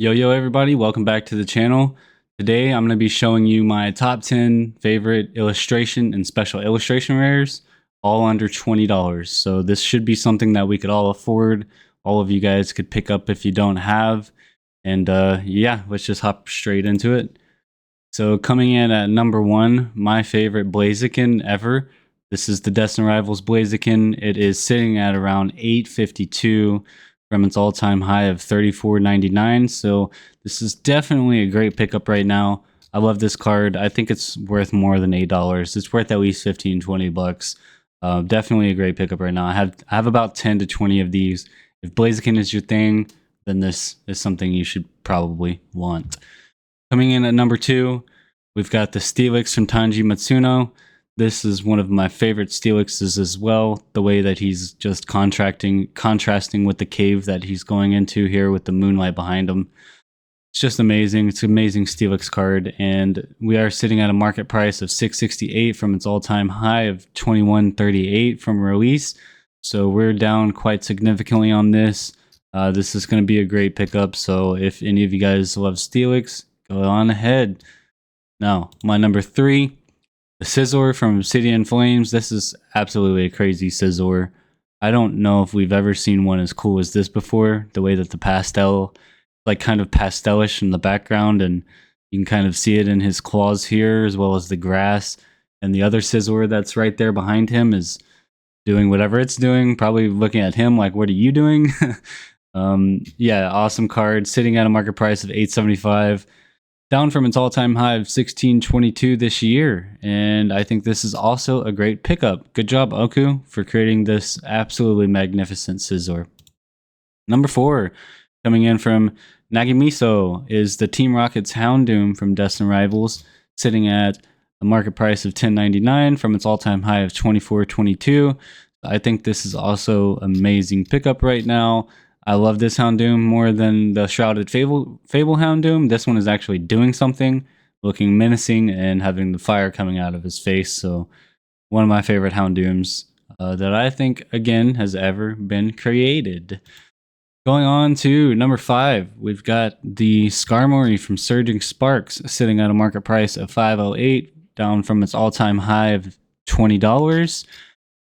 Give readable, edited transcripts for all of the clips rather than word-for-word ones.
Yo everybody, welcome back to the channel. Today I'm going to be showing you my top 10 favorite illustration and special illustration rares, all under $20. So this should be something that we could all afford. All of you guys could pick up if you don't have. And yeah, let's just hop straight into it. So coming in at number 1, my favorite Blaziken ever. This is the Destined Rivals Blaziken. It is sitting at around $8.52 from its all-time high of $34.99. So this is definitely a great pickup right now. I love this card. I think it's worth more than $8. It's worth at least 15, 20 bucks. Definitely a great pickup right now. I have about 10 to 20 of these. If Blaziken is your thing, then this is something you should probably want. Coming in at number 2, we've got the Steelix from Tanji Matsuno. This is one of my favorite Steelixes as well. The way that he's just contrasting with the cave that he's going into here with the moonlight behind him. It's just amazing. It's an amazing Steelix card, and we are sitting at a market price of $6.68 from its all-time high of $21.38 from release. So we're down quite significantly on this. This is going to be a great pickup. So if any of you guys love Steelix, go on ahead. Now, my number 3. The Scizor from Obsidian Flames. This is absolutely a crazy Scizor. I don't know if we've ever seen one as cool as this before. The way that the pastel, like kind of pastelish in the background, and you can kind of see it in his claws here, as well as the grass. And the other Scizor that's right there behind him is doing whatever it's doing, probably looking at him like, what are you doing? Yeah, awesome card, sitting at a market price of $8.75. Down from its all-time high of $16.22 this year, and I think this is also a great pickup. Good job, Oku, for creating this absolutely magnificent Scizor. Number 4, coming in from Nagimiso, is the Team Rocket's Houndoom from Destined Rivals, sitting at a market price of $10.99 from its all-time high of $24.22. I think this is also amazing pickup right now. I love this Houndoom more than the Shrouded Fable Houndoom. This one is actually doing something, looking menacing and having the fire coming out of his face. So one of my favorite Houndooms that I think, again, has ever been created. Going on to number 5, we've got the Skarmory from Surging Sparks, sitting at a market price of $5.08, down from its all-time high of $20.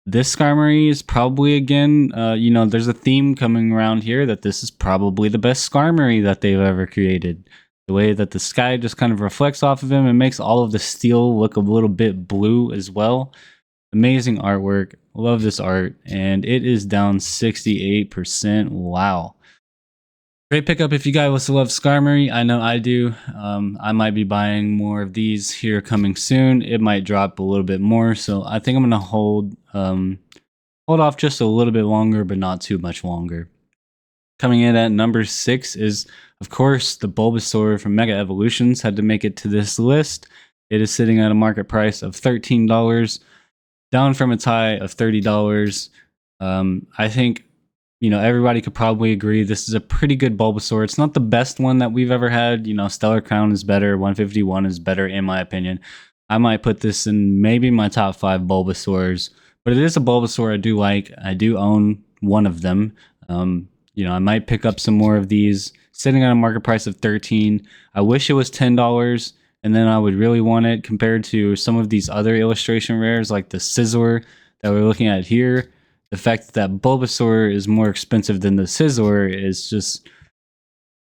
This Skarmory is probably, again, there's a theme coming around here that this is probably the best Skarmory that they've ever created. The way that the sky just kind of reflects off of him and makes all of the steel look a little bit blue as well. Amazing artwork. Love this art. And it is down 68%. Wow. Great pickup if you guys love Skarmory. I know I do. I might be buying more of these here coming soon. It might drop a little bit more, so I think I'm gonna hold off just a little bit longer, but not too much longer. Coming in at number 6 is, of course, the Bulbasaur from Mega Evolutions. Had to make it to this list. It is sitting at a market price of $13, down from its high of $30. I think, everybody could probably agree this is a pretty good Bulbasaur. It's not the best one that we've ever had. Stellar Crown is better. 151 is better, in my opinion. I might put this in maybe my top 5 Bulbasaurs, but it is a Bulbasaur I do like. I do own one of them. I might pick up some more of these. Sitting at a market price of $13. I wish it was $10, and then I would really want it compared to some of these other illustration rares like the Scizor that we're looking at here. The fact that Bulbasaur is more expensive than the Scizor is just,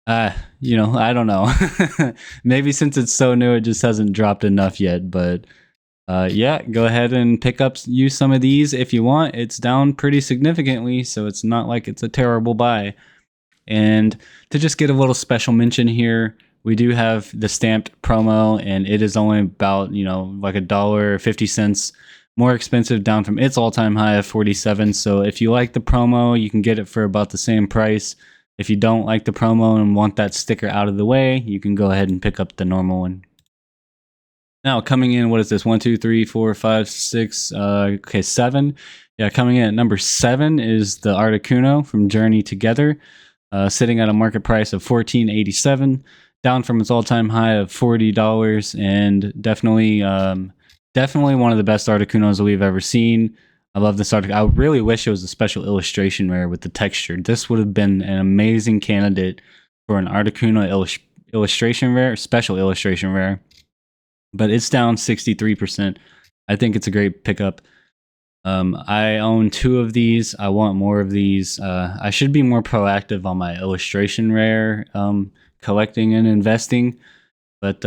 I don't know. Maybe since it's so new, it just hasn't dropped enough yet. But yeah, go ahead and use some of these if you want. It's down pretty significantly, so it's not like it's a terrible buy. And to just get a little special mention here, we do have the stamped promo, and it is only about, like $1.50 more expensive, down from its all-time high of $47. So if you like the promo, you can get it for about the same price. If you don't like the promo and want that sticker out of the way, you can go ahead and pick up the normal one. Now, coming in, what is this? 1, 2, 3, 4, 5, 6, 7. Yeah, coming in at number 7 is the Articuno from Journey Together, sitting at a market price of $14.87, down from its all-time high of $40, and definitely one of the best Articunos we've ever seen. I love this Articuno. I really wish it was a special illustration rare with the texture. This would have been an amazing candidate for an Articuno illustration rare, special illustration rare, but it's down 63%. I think it's a great pickup. I own 2 of these. I want more of these. I should be more proactive on my illustration rare collecting and investing. But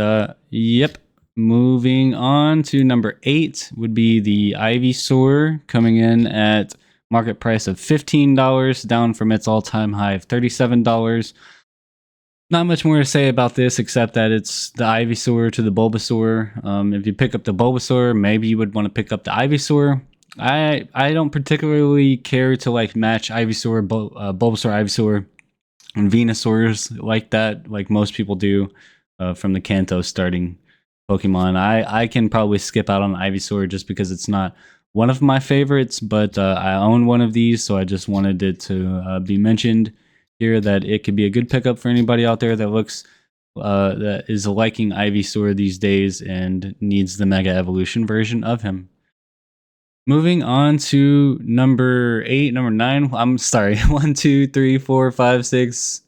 yep. Moving on to number 8 would be the Ivysaur, coming in at market price of $15, down from its all-time high of $37. Not much more to say about this except that it's the Ivysaur to the Bulbasaur. If you pick up the Bulbasaur, maybe you would want to pick up the Ivysaur. I don't particularly care to like match Ivysaur, Bulbasaur, Ivysaur, and Venusaurs like that, like most people do from the Kanto starting Pokemon. I can probably skip out on Ivysaur just because it's not one of my favorites, but I own one of these, so I just wanted it to be mentioned here that it could be a good pickup for anybody out there that looks that is liking Ivysaur these days and needs the Mega Evolution version of him. Moving on to number 9. I'm sorry. 1, 2, 3, 4, 5, 6,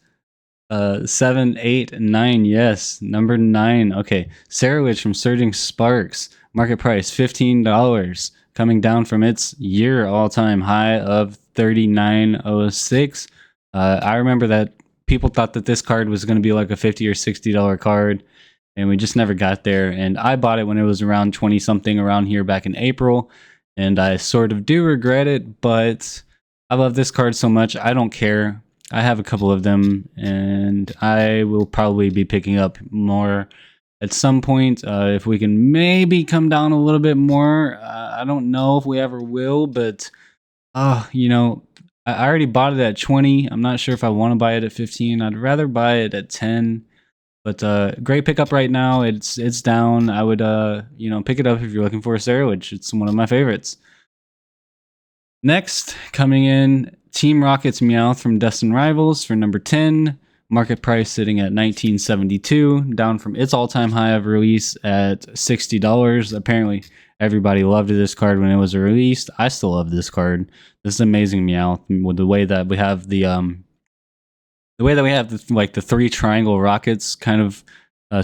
7, 8, 9. Yes, number 9. Okay, Ceruledge from Surging Sparks. Market price $15, coming down from its year all-time high of $39.06. I remember that people thought that this card was going to be like a $50 or $60 card, and we just never got there. And I bought it when it was around 20 something around here back in April. And I sort of do regret it, but I love this card so much. I don't care. I have a couple of them, and I will probably be picking up more at some point. If we can maybe come down a little bit more. I don't know if we ever will, but you know, I already bought it at 20. I'm not sure if I want to buy it at 15. I'd rather buy it at 10. But great pickup right now. It's down. I would you know, pick it up if you're looking for a Ceruledge. It's one of my favorites. Next, coming in, Team Rocket's Meowth from Destined Rivals for number 10. Market price sitting at $19.72, down from its all-time high of release at $60. Apparently, everybody loved this card when it was released. I still love this card. This is amazing Meowth with the way that we have the like the 3 triangle rockets kind of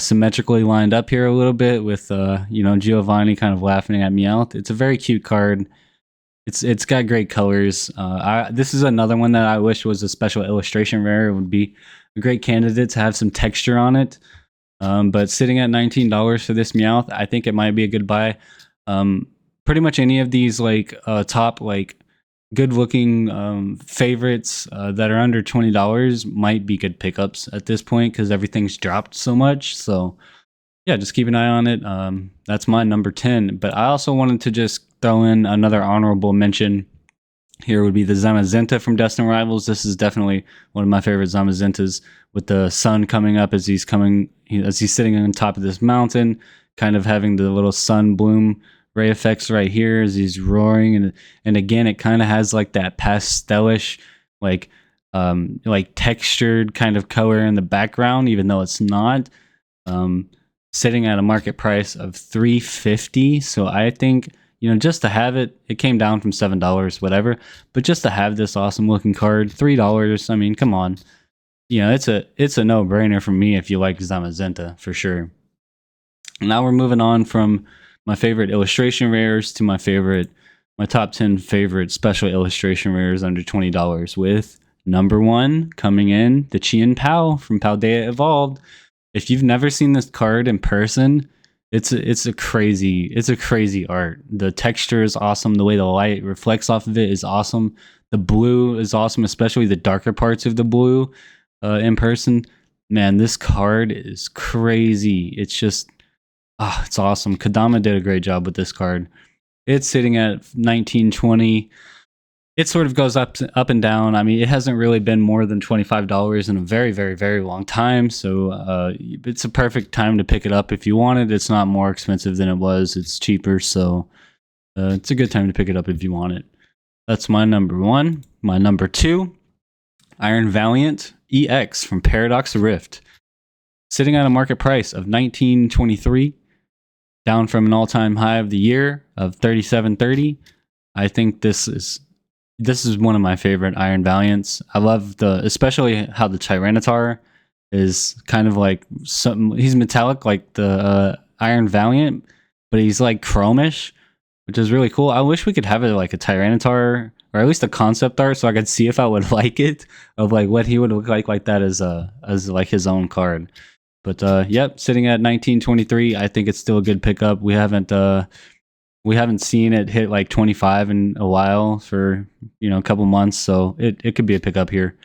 symmetrically lined up here a little bit with you know, Giovanni kind of laughing at Meowth. It's a very cute card. It's got great colors. This is another one that I wish was a special illustration rare. It would be a great candidate to have some texture on it. But sitting at $19 for this Meowth, I think it might be a good buy. Pretty much any of these like top like good looking favorites that are under $20 might be good pickups at this point because everything's dropped so much. So yeah, just keep an eye on it. That's my number 10. But I also wanted to just throw in another honorable mention. Here would be the Zamazenta from Destined Rivals. This is definitely one of my favorite Zamazentas, with the sun coming up as he's sitting on top of this mountain, kind of having the little sun bloom ray effects right here as he's roaring. And again, it kind of has like that pastelish, like textured kind of color in the background, even though it's not. Sitting at a market price of $3.50. So I think, you know, just to have it, it came down from $7, whatever. But just to have this awesome looking card, $3. I mean, come on. You know, it's a no-brainer for me if you like Zamazenta, for sure. Now we're moving on from my favorite illustration rares to my top 10 favorite special illustration rares under $20, with number 1 coming in, the Chien Pao from Paldea Evolved. If you've never seen this card in person, it's a crazy art. The texture is awesome. The way the light reflects off of it is awesome. The blue is awesome, especially the darker parts of the blue in person. Man, this card is crazy. It's just, it's awesome. Kodama did a great job with this card. It's sitting at $19.20. It sort of goes up and down. I mean, it hasn't really been more than $25 in a very, very, very long time. So it's a perfect time to pick it up if you want it. It's not more expensive than it was. It's cheaper. So it's a good time to pick it up if you want it. That's my number 1. My number 2, Iron Valiant EX from Paradox Rift. Sitting at a market price of $19.23, down from an all-time high of the year of $37.30. I think this is one of my favorite Iron Valiants. I love especially how the Tyranitar is kind of like something. He's metallic like the Iron Valiant, but he's like chromish, which is really cool. I wish we could have it like a Tyranitar, or at least a concept art, so I could see if I would like it, of like what he would look like that as like his own card. But yep, sitting at 1923, I think it's still a good pickup. We haven't seen it hit like 25 in a while, for a couple months, so it could be a pickup here.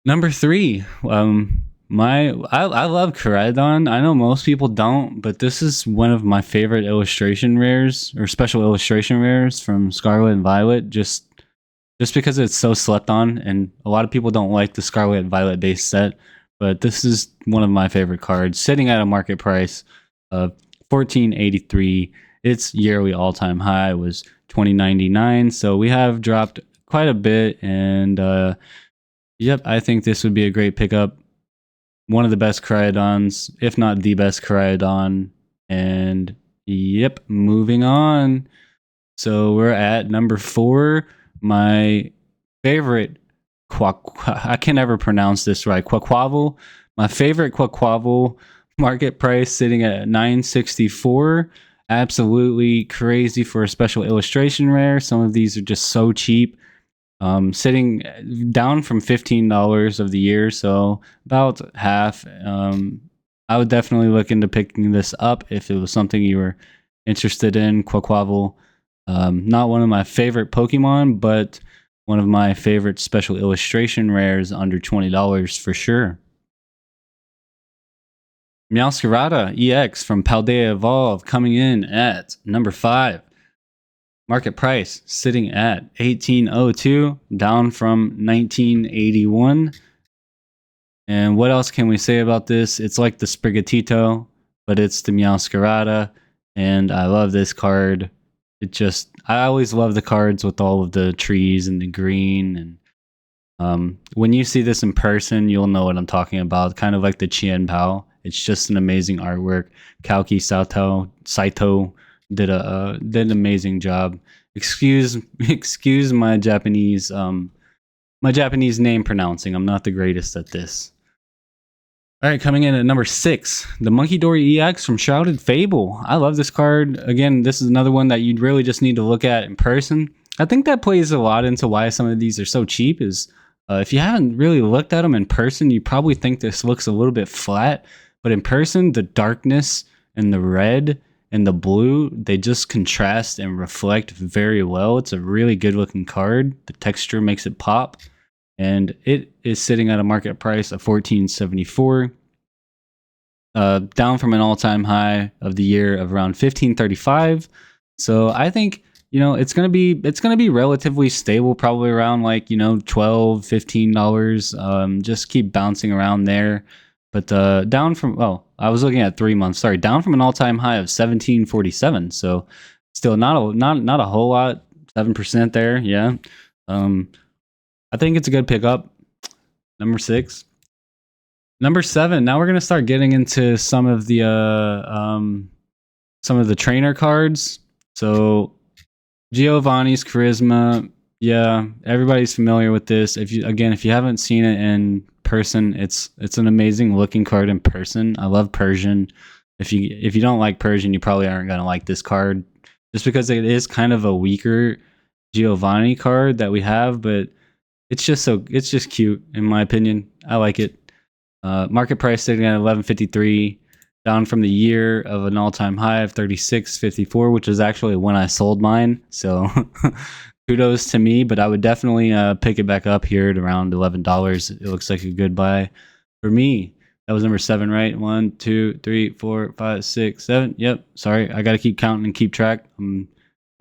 Number 3, I love Koraidon. I know most people don't, but this is one of my favorite illustration rares, or special illustration rares from Scarlet and Violet. Just because it's so slept on, and a lot of people don't like the Scarlet and Violet base set, but this is one of my favorite cards, sitting at a market price of $14.83. Its yearly all-time high was $20.99, so we have dropped quite a bit, and yep, I think this would be a great pickup. One of the best Koraidons, if not the best Koraidon. And yep, moving on. So we're at number 4. My favorite I can never pronounce this right. Quaquaval. My favorite Quaquaval, market price sitting at $9.64. Absolutely crazy for a special illustration rare. Some of these are just so cheap. Sitting down from $15 of the year, so about half. I would definitely look into picking this up if it was something you were interested in. Quaquaval, not one of my favorite Pokemon, but one of my favorite special illustration rares under $20 for sure. Meowscarada EX from Paldea Evolve coming in at number 5. Market price sitting at $18.02, down from $19.81. And what else can we say about this? It's like the Sprigatito, but it's the Meowscarada, and I love this card. I always love the cards with all of the trees and the green, and when you see this in person, you'll know what I'm talking about. Kind of like the Chien Pao. It's just an amazing artwork. Kaoki Saito did an amazing job. Excuse my Japanese name pronouncing. I'm not the greatest at this. All right, coming in at number 6, the Munkidori EX from Shrouded Fable. I love this card. Again, this is another one that you'd really just need to look at in person. I think that plays a lot into why some of these are so cheap, is if you haven't really looked at them in person, you probably think this looks a little bit flat, but in person, the darkness and the red and the blue, they just contrast and reflect very well. It's a really good looking card. The texture makes it pop, and it is sitting at a market price of $14.74, down from an all-time high of the year of around $15.35. So I think it's gonna be relatively stable, probably around like $12, $15. Just keep bouncing around there. But down from, I was looking at 3 months. Sorry, down from an all-time high of $17.47. So still not a whole lot. 7% there. Yeah. I think it's a good pickup. Number 6. Number 7. Now we're gonna start getting into some of the trainer cards. So Giovanni's Charisma. Yeah, everybody's familiar with this. If you haven't seen it in person, it's an amazing looking card in person. I love Persian. If you don't like Persian, you probably aren't gonna like this card, just because it is kind of a weaker Giovanni card that we have, but it's just cute in my opinion. I like it. Market price sitting at $11.53, down from the year of an all-time high of $36.54, which is actually when I sold mine. So kudos to me, but I would definitely pick it back up here at around $11. It looks like a good buy for me. That was number 7, right? 1, 2, 3, 4, 5, 6, 7. Yep. Sorry, I got to keep counting and keep track.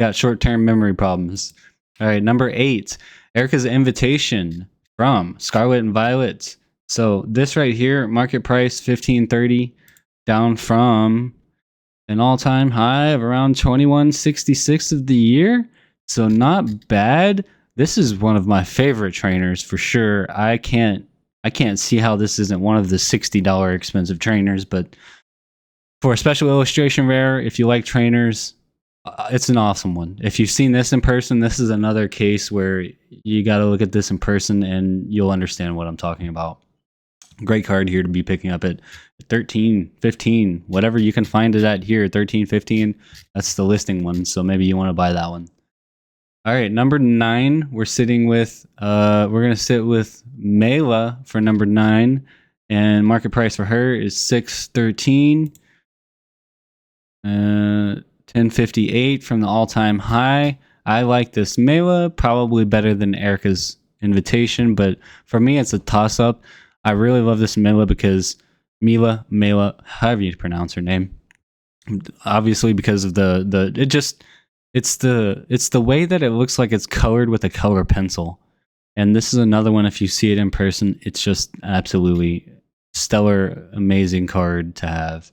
Got short-term memory problems. All right, number 8, Erica's Invitation from Scarlet and Violet. So this right here, market price $15.30, down from an all-time high of around $21.66 of the year. So not bad. This is one of my favorite trainers for sure. I can't see how this isn't one of the $60 expensive trainers, but for a special illustration rare, if you like trainers, it's an awesome one. If you've seen this in person, this is another case where you got to look at this in person and you'll understand what I'm talking about. Great card here to be picking up at 13, 15, whatever you can find it at here, 13, 15. That's the listing one, so maybe you want to buy that one. All right, number 9, we're sitting with, we're going to sit with Mela for number 9, and market price for her is 613, 1058 from the all-time high. I like this Mela, probably better than Erica's Invitation, but for me, it's a toss-up. I really love this Mela because Mela, however you pronounce her name, obviously because of it's the way that it looks like it's colored with a color pencil. And this is another one, if you see it in person, it's just absolutely stellar, amazing card to have.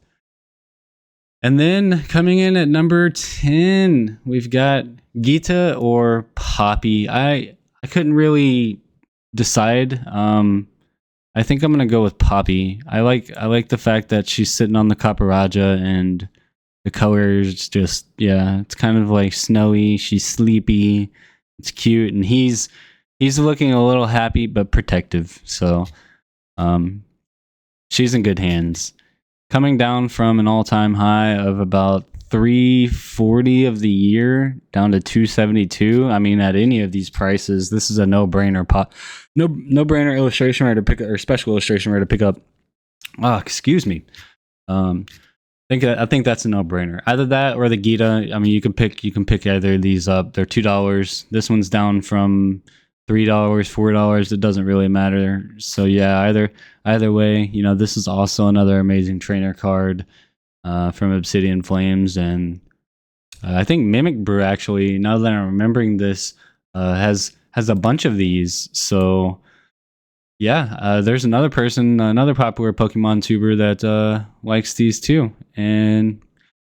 And then coming in at number 10, we've got Gita or Poppy. I couldn't really decide. I think I'm gonna go with Poppy. I like the fact that she's sitting on the Caparaja and the colors just, yeah, it's kind of like snowy. She's sleepy. It's cute, and he's looking a little happy but protective. So, she's in good hands. Coming down from an all-time high of about 340 of the year down to 272. I mean, at any of these prices, this is a no-brainer no-brainer illustration rare to pick up, or special illustration rare to pick up. Oh, excuse me. I think that's a no-brainer. Either that or the Gita. I mean, you can pick either of these up. They're $2. This one's down from $3, $4. It doesn't really matter. So yeah, either way, you know, this is also another amazing trainer card from Obsidian Flames, and I think Mimic Brew, actually, now that I'm remembering this, has a bunch of these. So yeah, there's another popular Pokemon tuber that likes these too. And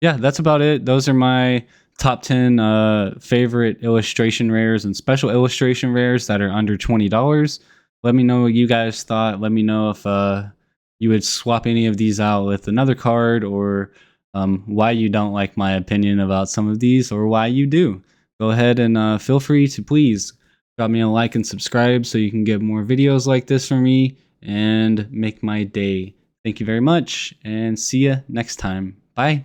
yeah, that's about it. Those are my top 10 favorite illustration rares and special illustration rares that are under $20. Let me know what you guys thought. Let me know if you would swap any of these out with another card, or why you don't like my opinion about some of these, or why you do. Go ahead and feel free to please drop me a like and subscribe so you can get more videos like this from me and make my day. Thank you very much, and see ya next time. Bye.